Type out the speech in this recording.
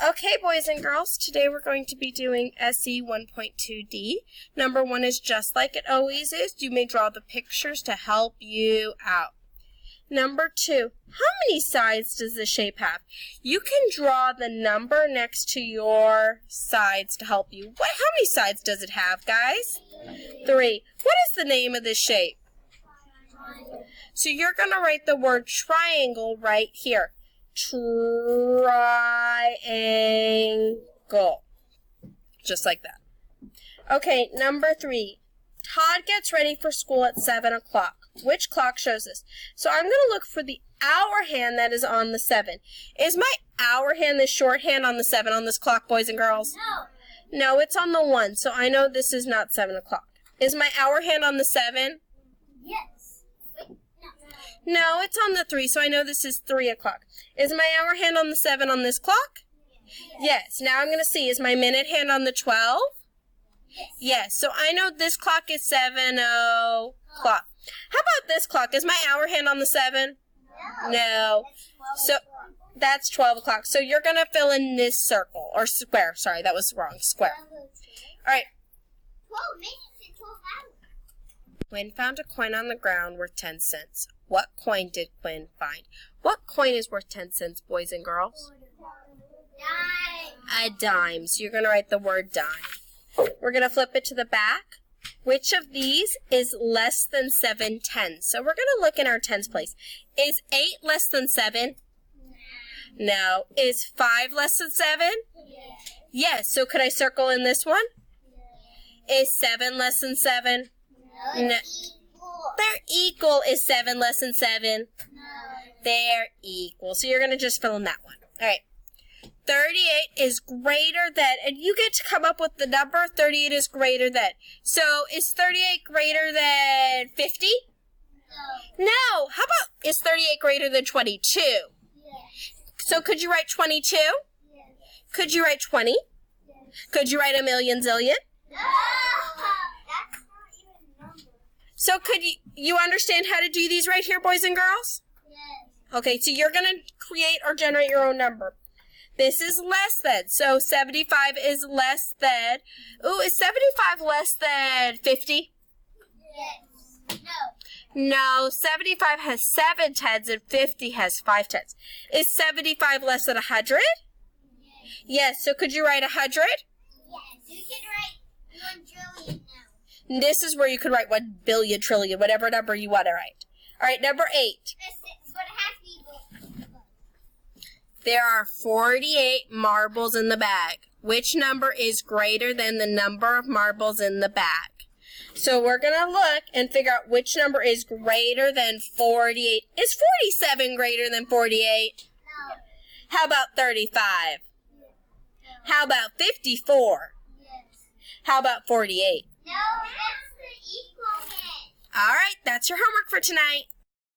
Okay, boys and girls, today we're going to be doing SE 1.2D. Number 1 is just like it always is. You may draw the pictures to help you out. Number 2, how many sides does the shape have? You can draw the number next to your sides to help you. How many sides does it have, guys? 3. What is the name of this shape? So you're going to write the word triangle right here. Triangle. Just like that. Okay, number 3. Todd gets ready for school at 7 o'clock. Which clock shows this? So I'm going to look for the hour hand that is on the 7. Is my hour hand the shorthand on the 7 on this clock, boys and girls? No. No, it's on the 1, so I know this is not 7 o'clock. Is my hour hand on the 7? Yes. Wait, no, it's on the 3, so I know this is 3 o'clock. Is my hour hand on the 7 on this clock? Yes. Now I'm going to see, is my minute hand on the 12? Yes. So I know this clock is 7 o'clock. How about this clock? Is my hour hand on the 7? No. So that's 12 o'clock. So you're going to fill in this circle, or square. Sorry, that was wrong. Square. All right. 12 minutes and 12 hours. Quinn found a coin on the ground worth 10 cents. What coin did Quinn find? What coin is worth 10 cents, boys and girls? Dime. A dime. So you're going to write the word dime. We're going to flip it to the back. Which of these is less than 7 tenths? So we're going to look in our tens place. Is 8 less than 7? No. Is 5 less than 7? Yes. So could I circle in this one? Is 7 less than 7? No. They're equal. Is 7 less than 7? No. They're equal. So you're going to just fill in that one. All right. 38 is greater than, and you get to come up with the number. 38 is greater than. So is 38 greater than 50? No. No. How about, is 38 greater than 22? Yes. So could you write 22? Yes. Could you write 20? Yes. Could you write a million zillion? No. That's not even a number. So could you understand how to do these right here, boys and girls? Yes. Okay, so you're going to create or generate your own number. This is less than. So 75 is less than. Ooh, is 75 less than 50? Yes. No. No, 75 has 7 tenths and 50 has 5 tenths. Is 75 less than 100? Yes. Yes, so could you write 100? Yes. You can write 1 trillion now. This is where you could write 1 billion, trillion, whatever number you want to write. All right, number 8. But it has to be. There are 48 marbles in the bag. Which number is greater than the number of marbles in the bag? So we're going to look and figure out which number is greater than 48. Is 47 greater than 48? No. How about 35? How about 54? Yes. How about 48? No, that's the equal hand. All right, that's your homework for tonight.